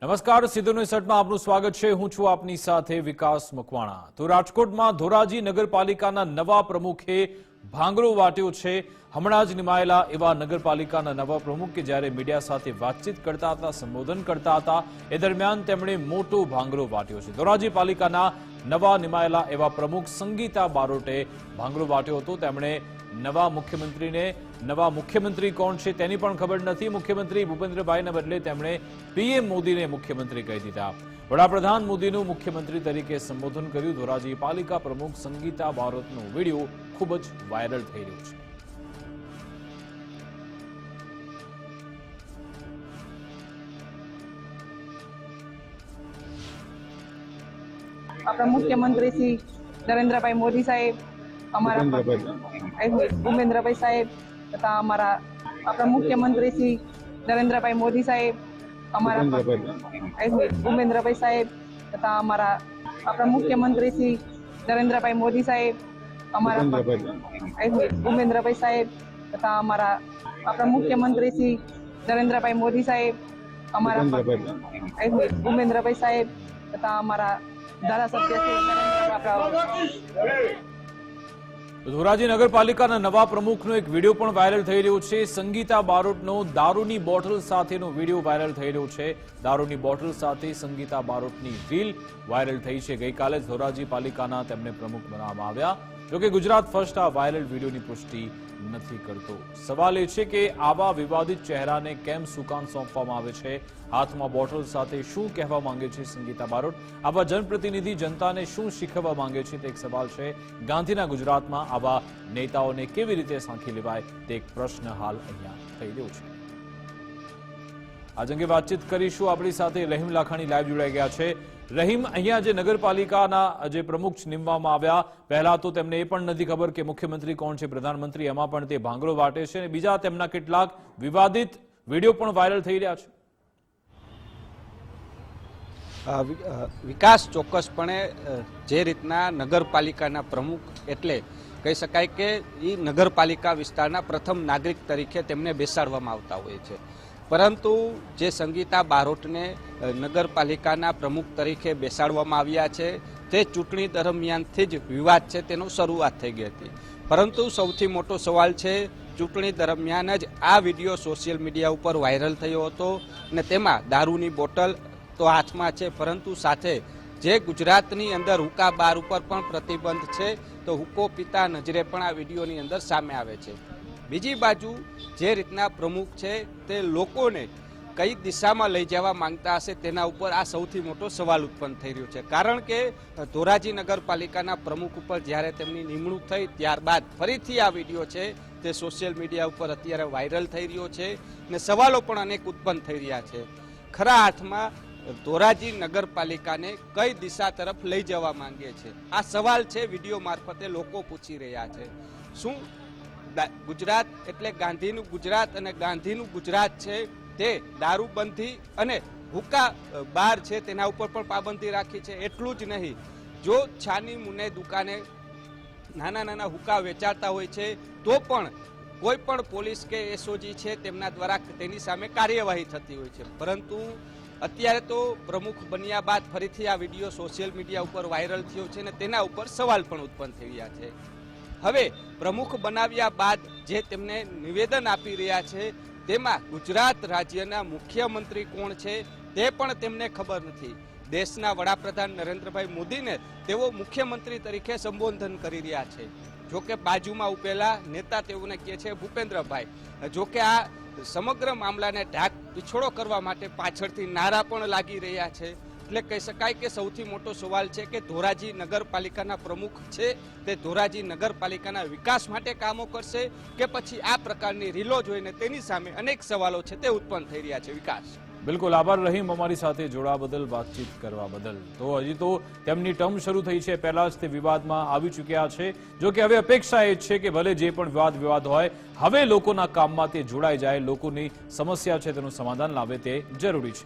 નમસ્કાર, સીધો ન્યૂઝ સેટમાં આપનું સ્વાગત છે। હું છું આપની સાથે વિકાસ મકવાણા। તો રાજકોટમાં ધોરાજી નગરપાલિકાના નવા પ્રમુખે ભાંગરો વાટ્યો છે। હમણાં જ નિમાયેલા એવા નગરપાલિકાના નવા પ્રમુખ કે જ્યારે મીડિયા સાથે વાતચીત કરતા હતા, સંબોધન કરતા હતા, એ દરમિયાન તેમણે મોટો ભાંગરો વાટ્યો છે। ધોરાજી પાલિકાના નવા નિમાયેલા એવા પ્રમુખ સંગીતા બારોટે ભાંગરો વાટ્યો હતો। તેમણે નવા મુખ્યમંત્રી કોણ છે તેની પણ ખબર નથી। મુખ્યમંત્રી ભૂપેન્દ્રભાઈને બદલે તેમણે પીએમ મોદીને મુખ્યમંત્રી કહી દીધા। વડાપ્રધાન મોદીનું મુખ્યમંત્રી તરીકે સંબોધન કર્યું। ધોરાજી પાલિકા પ્રમુખ સંગીતા બારોટનો વિડીયો ખૂબ જ વાયરલ થઈ રહ્યો છે। આપણા મુખ્યમંત્રી શ્રી નરેન્દ્રભાઈ મોદી સાહેબ, અમારા ભૂપેન્દ્રભાઈ સાહેબ તથા આપણા મુખ્યમંત્રી શ્રી નરેન્દ્રભાઈ મોદી સાહેબ, અમારા ભૂપેન્દ્રભાઈ સાહેબ તથા આપણા મુખ્યમંત્રી શ્રી નરેન્દ્રભાઈ મોદી સાહેબ, અમારા ભૂપેન્દ્રભાઈ સાહેબ તથા આપણા મુખ્યમંત્રી શ્રી નરેન્દ્રભાઈ મોદી સાહેબ, અમારા ભૂપેન્દ્રભાઈ સાહેબ તથા ધારાસભ્ય શ્રી ધોરાજી નગરપાલિકાના નવા પ્રમુખનો એક વિડીયો પણ વાયરલ થઈ રહ્યો છે। સંગીતા બારોટનો દારૂની બોટલ સાથેનો વિડીયો વાયરલ થઈ રહ્યો છે। દારૂની બોટલ સાથે સંગીતા બારોટની રીલ વાયરલ થઈ છે। ગઈકાલે જ ધોરાજી પાલિકાના તેમને પ્રમુખ બનાવવામાં આવ્યા। જોકે ગુજરાત ફર્સ્ટ આ વાયરલ વિડીયોની પુષ્ટિ નથી કરતો। સવાલ એ છે કે આવા વિવાદિત ચહેરાને કેમ સુકાન સોંપવામાં આવે છે? હાથમાં બોટલ સાથે શું કહેવા માંગે છે સંગીતા બારોટ? આવા જનપ્રતિનિધિ જનતાને શું શીખવવા માંગે છે તે એક સવાલ છે। ગાંધીના ગુજરાતમાં આવા નેતાઓને કેવી રીતે સાંખી લેવાય તે એક પ્રશ્ન હાલ અહીંયા થઈ રહ્યો છે। આજ અંગે વાતચીત કરીશું। આપણી સાથે રહીમ લાખાણી લાઈવ જોડાઈ ગયા છે। રહીમ, અહીંયા જે નગરપાલિકાના જે પ્રમુખ નીમવામાં આવ્યા, પહેલા તો તેમને એ પણ નથી ખબર કે મુખ્યમંત્રી કોણ છે, પ્રધાનમંત્રી, એમાં પણ તે ભાંગરો વાટે છે અને બીજા તેમના કેટલાક વિવાદિત વિડીયો પણ વાયરલ થઈ રહ્યા છે। વિકાસ ચોક્કસપણે જે રીતના નગરપાલિકાના પ્રમુખ એટલે કહી શકાય કે એ નગરપાલિકા વિસ્તારના પ્રથમ નાગરિક તરીકે તેમને બેસાડવામાં આવતા હોય છે, પરંતુ જે સંગીતા બારોટને નગરપાલિકાના પ્રમુખ તરીકે બેસાડવામાં આવ્યા છે તે ચૂંટણી દરમિયાનથી જ વિવાદ છે તેનો શરૂઆત થઈ ગઈ હતી। પરંતુ સૌથી મોટો સવાલ છે, ચૂંટણી દરમિયાન જ આ વિડીયો સોશિયલ મીડિયા ઉપર વાયરલ થયો હતો અને તેમાં દારૂની બોટલ તો હાથમાં છે, પરંતુ સાથે જે ગુજરાતની અંદર હુક્કા બાર ઉપર પણ પ્રતિબંધ છે તો હુક્કો પીતા નજરે પણ આ વિડીયોની અંદર સામે આવે છે। બીજી બાજુ જે રીતના પ્રમુખ છે તે લોકોને કઈ દિશામાં લઈ જવા માંગતા હશે તેના ઉપર આ સૌથી મોટો સવાલ ઉત્પન્ન થઈ રહ્યો છે। કારણ કે ધોરાજી નગરપાલિકાના પ્રમુખ ઉપર જ્યારે તેમની નિમણૂક થઈ ત્યારબાદ ફરીથી આ વિડીયો છે તે સોશિયલ મીડિયા ઉપર અત્યારે વાયરલ થઈ રહ્યો છે અને સવાલો પણ અનેક ઉત્પન્ન થઈ રહ્યા છે। ખરા અર્થમાં ધોરાજી નગરપાલિકાને કઈ દિશા તરફ લઈ જવા માંગે છે, આ સવાલ છે વિડીયો મારફતે લોકો પૂછી રહ્યા છે। શું ગુજરાત એટલે ગાંધીનું ગુજરાત અને ગાંધીનું ગુજરાત છે તે દારૂબંધી અને હુક્કા બાર છે તેના ઉપર પણ પાબંદી રાખી છે। એટલું જ નહીં, જો છાની મુને દુકાને નાના નાના હુક્કા વેચાતા હોય છે તો પણ કોઈ પણ પોલીસ કે એસઓજી છે તેમના દ્વારા તેની સામે કાર્યવાહી થતી હોય છે। પરંતુ અત્યારે તો પ્રમુખ બન્યા બાદ ફરીથી આ વિડીયો સોશિયલ મીડિયા ઉપર વાયરલ થયો છે અને તેના ઉપર સવાલ પણ ઉત્પન્ન થઈ રહ્યા છે। હવે પ્રમુખ બનાવ્યા બાદ જે તેમને નિવેદન આપી રહ્યા છે તેમાં ગુજરાત રાજ્યના મુખ્યમંત્રી કોણ છે તે પણ તેમને ખબર નથી। દેશના વડાપ્રધાન નરેન્દ્રભાઈ મોદીને તેઓ મુખ્યમંત્રી તરીકે સંબોધન કરી રહ્યા છે। જોકે બાજુમાં ઉભેલા નેતા તેઓને કહે છે ભૂપેન્દ્રભાઈ। જોકે આ સમગ્ર મામલાને ઢાક પીછોડો કરવા માટે પાછળથી નારા પણ લાગી રહ્યા છે। એટલે કહી શકાય કે સૌથી મોટો સવાલ છે કે ધોરાજી નગરપાલિકાના પ્રમુખ છે તે ધોરાજી નગરપાલિકાના વિકાસ માટે કામો કરશે કે પછી આ પ્રકારની રીલો જોઈને તેની સામે અનેક સવાલો છે તે ઉત્પન્ન થઈ રહ્યા છે। વિકાસ, બિલકુલ આભાર રહીમ, અમારી સાથે જોડાવા બદલ, વાતચીત કરવા બદલ। તો હજી તો તેમની ટર્મ શરૂ થઈ છે, પહેલા જ તે વિવાદમાં આવી ચૂક્યા છે। જો કે હવે અપેક્ષા એ છે કે ભલે જે પણ વિવાદ હોય, હવે લોકોના કામમાં તે જોડાઈ જાય, લોકોની સમસ્યા છે તેનું સમાધાન લાવે તે જરૂરી છે।